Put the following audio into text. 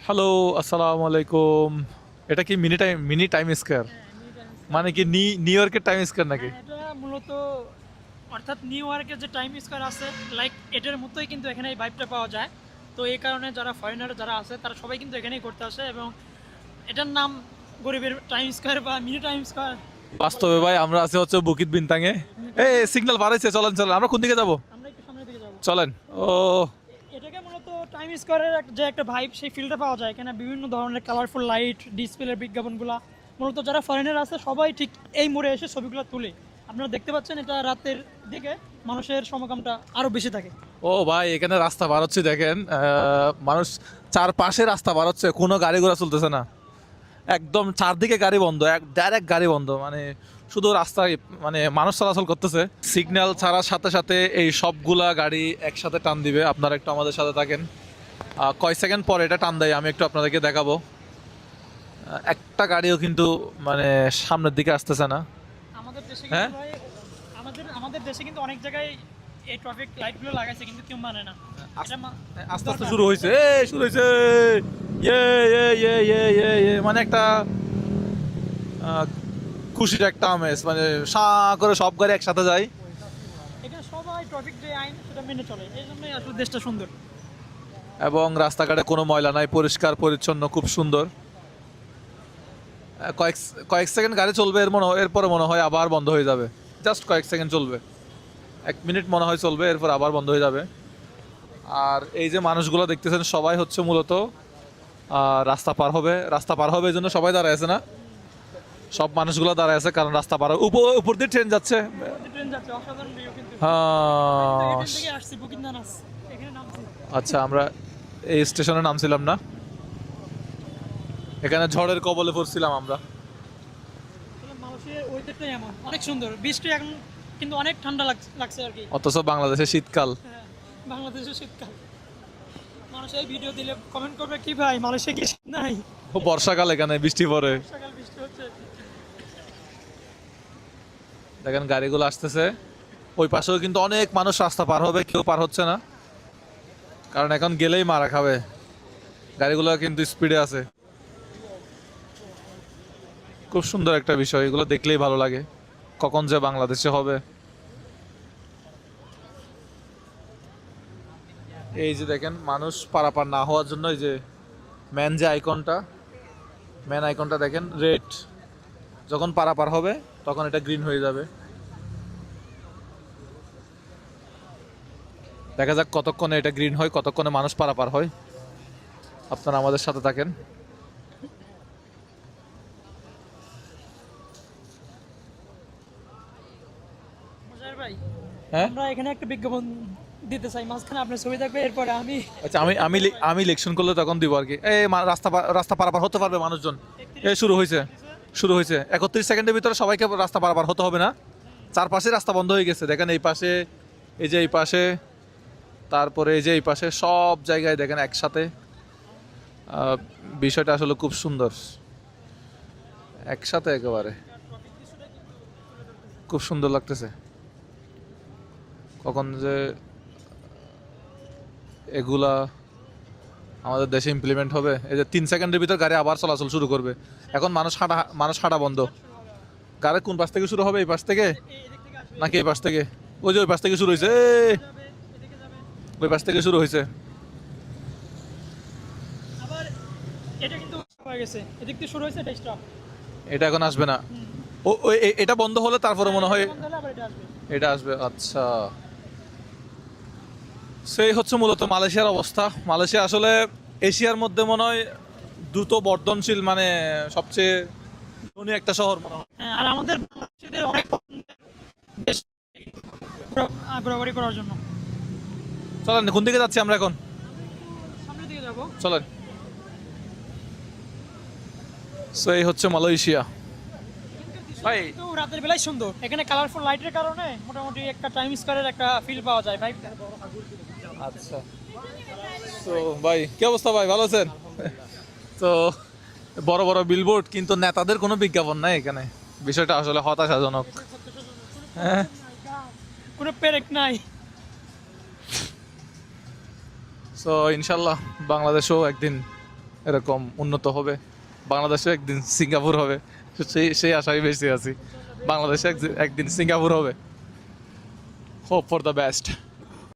Hello, আসসালামু আলাইকুম। এটা কি মিনি টাইম স্কয়ার? মানে কি নিউ ইয়র্কের টাইম স্কয়ার নাকি? এটা মূলত অর্থাৎ নিউ ইয়র্কের যে টাইম স্কয়ার আছে লাইক এটার মতোই কিন্তু এখানে এই ভাইবটা পাওয়া যায়। তো এই কারণে যারা ফরেনার যারা আছে তারা সবাই কিন্তু এখানেই করতে আসে এবং এটার নাম গরিবের টাইম স্কয়ার বা মিনি টাইম স্কয়ার। বাস্তবে ভাই আমরা আছি হচ্ছে বুকিত বিনতাঙে। সিগন্যাল বাড়াইছে, চলেন চলেন, আমরা কোন দিকে যাব? আমরা একটু সামনের দিকে যাব। চলেন। ও এটাকে মূলত টাইম স্কয়ারের যে একটা ভাইব সেই ফিলটা পাওয়া যায় এখানে বিভিন্ন ধরনের কালারফুল লাইট ডিসপ্লের বিজ্ঞাপনগুলো মূলত যারা ফরেনার আছে সবাই ঠিক এই মোড়ে এসে ছবিগুলো তুলে। আপনারা দেখতে পাচ্ছেন এটা রাতের দিকে মানুষের সমাগমটা আরো বেশি থাকে। ও ভাই, এখানে রাস্তা বার হচ্ছে দেখেন, মানুষ চারপাশে রাস্তা বার হচ্ছে, কোনো গাড়ি ঘোড়া চলতেছে না, একদম চারদিকে গাড়ি বন্ধ, ডাইরেক্ট গাড়ি বন্ধ, মানে শুধু রাস্তায় মানে মানুষ চলাচল করতেছে। সিগন্যাল ছাড়ার সাথে সাথে এই সবগুলা গাড়ি একসাথে টান দিবে। আপনারা একটু আমাদের সাথে থাকেন, কয় সেকেন্ড পর এটা টান দেয় আমি একটু আপনাদেরকে দেখাবো। একটা গাড়িও কিন্তু মানে সামনের দিকে আসতেছে না। আমাদের দেশে হ্যাঁ, কিন্তু ভাই আমাদের দেশে কিন্তু অনেক জায়গায় এই ট্রাফিক লাইটগুলো লাগাইছে কিন্তু কেউ মানে না। এটা আস্তে আস্তে দরকার। শুরু হয়েছে, শুরু হয়েছে, মানে একটা আহ, খুশির একটা আমেজ, মানে করে সব গাড়ি একসাথে যায়। এখানে সবাই ট্রাফিক যে আইন সেটা মেনে চলে এই জন্যই আসলে দেশটা সুন্দর। এবং রাস্তাঘাটে কোনো ময়লা নাই, পরিষ্কার পরিচ্ছন্ন, খুব সুন্দর। কয়েক কয়েক সেকেন্ড গাড়ি চলবে, এরপরে মনে হয় আবার বন্ধ হয়ে যাবে। জাস্ট কয়েক সেকেন্ড চলবে, 1 মিনিট মনে হয় চলবে, এরপর আবার বন্ধ হয়ে যাবে। আর এই যে মানুষগুলো দেখতেছেন সবাই হচ্ছে মূলত রাস্তা পার হবে এই জন্য সবাই দাঁড়ায় আছে না, সব মানুষগুলো দাঁড়ায় আছে কারণ রাস্তা পার হবে। উপর দিয়ে ট্রেন যাচ্ছে। ট্রেন যাচ্ছে অসাধারণ ভিউ কিন্তু। হ্যাঁ, এখান থেকে আসছি বুকিন্দানাস এখানে নামছি। আচ্ছা, আমরা এই স্টেশনে নামছিলাম না, এখানে ঝড়ের কবলে পড়ছিলাম আমরা। আসলে মানুষের ওয়েদারটাই এমন অনেক সুন্দর বৃষ্টি এখন কিন্তু অনেক ঠান্ডা লাগছে আর কি। অথচ বাংলাদেশে শীতকাল। হ্যাঁ, বাংলাদেশের শীতকাল। মানুষ এই ভিডিও দিলে কমেন্ট করবে কি ভাই মালয়েশিয়া কি শীত নাই? বর্ষাকাল, এখানে বৃষ্টি পড়ে। সকাল বৃষ্টি হচ্ছে। দেখেন গাড়িগুলো আসতেছে, ওই পাশেও কিন্তু অনেক মানুষ রাস্তা পার হবে, কেউ পার হচ্ছে না, কারণ এখন গেলেই মারা খাবে। গাড়িগুলো কিন্তু স্পিডে আছে। খুব সুন্দর একটা বিষয়, এগুলো দেখলেই ভালো লাগে। কখন যে বাংলাদেশে হবে। এই যে দেখেন মানুষ পারাপার না হওয়ার জন্য এই যে ম্যান যে আইকনটা, ম্যান আইকনটা দেখেন রেড, যখন পারাপার হবে তখন এটা গ্রিন হয়ে যাবে। দেখা যাক কতক্ষণে এটা গ্রিন হয়, কতক্ষণে মানুষ পারাপার হয়। আপনারা আমাদের সাথে থাকেন। মজার ভাই হ্যাঁ, আমরা এখানে একটা বিজ্ঞাপন দিতে চাই মাঝখানে আপনার ছবি থাকবে এরপরে আমি আচ্ছা, আমি ইলেকশন করলে তখন দিব আর কি। এই রাস্তা পারাপার হতে পারবে মানুষজন। এই শুরু হয়েছে 31 সেকেন্ডের ভিতরে সবাইকে রাস্তা পারাপার হতে হবে না। চারপাশে রাস্তা বন্ধ হয়ে গেছে, দেখেন এই পাশে, এই যে এই পাশে, তারপরে এই যে এই পাশে, সব জায়গায় দেখেন একসাথে। আহ, বিষয়টা আসলে খুব সুন্দর, একসাথে একেবারে খুব সুন্দর লাগতেছে। কখন যে এগুলা আমাদের দেশে ইমপ্লিমেন্ট হবে, এই যে 3 সেকেন্ডের ভিতর গাড়ি আবার চলাচল শুরু করবে। এখন মানুষ হাঁটা বন্ধ। গাড়ি কোন পাশ থেকে শুরু হবে, এই পাশ থেকে এদিক থেকে আসবে নাকি এই পাশ থেকে? ওই যে ওই পাশ থেকে শুরু হয়েছে, যাবে এদিকে যাবে ওই পাশ থেকে শুরু হয়েছে। আবার এটা কিন্তু হয়ে গেছে এদিক থেকে শুরু হয়েছে এটা স্টপ। এটা এখন আসবে না। এটা বন্ধ হলে তারপরে মনে হয় বন্ধ হলে আবার এটা আসবে। এটা আসবে। আচ্ছা, সেই হচ্ছে মূলত মালয়েশিয়ার অবস্থা। মালয়েশিয়া আসলে এশিয়ার মধ্যে মনে হয় দ্রুত বর্ধনশীল, মানে সবচেয়ে ধনী একটা শহর মনে হয়। হ্যাঁ, আর আমাদের বাংলাদেশিদের অনেক দেশ ঘোরাঘুরি করার জন্য। চলেন, কোন দিকে যাচ্ছি আমরা এখন? সামনের দিকে যাবো। চলেন। সো এই হচ্ছে মালয়েশিয়া ভাই। কিন্তু রাতের বেলায় সুন্দর এখানে কালারফুল লাইটের কারণে মোটামুটি একটা টাইম স্কয়ারের একটা ফিল পাওয়া যায় ভাই। আচ্ছা, তো ভাই কি অবস্থা ভাই, ভালো আছেন? তো বড় বড় বিলবোর্ড কিন্তু নেতাদের কোনো বিজ্ঞাপন নাই এখানে, বিষয়টা আসলে হতাশাজনক। হ্যাঁ, কোনো পেরেক নাই। সো ইনশাল্লাহ বাংলাদেশেও একদিন এরকম উন্নত হবে, বাংলাদেশে একদিন সিঙ্গাপুর হবে, সেই আশায় বেশি আছি। বাংলাদেশে একদিন সিঙ্গাপুর হবে। Hope for the best.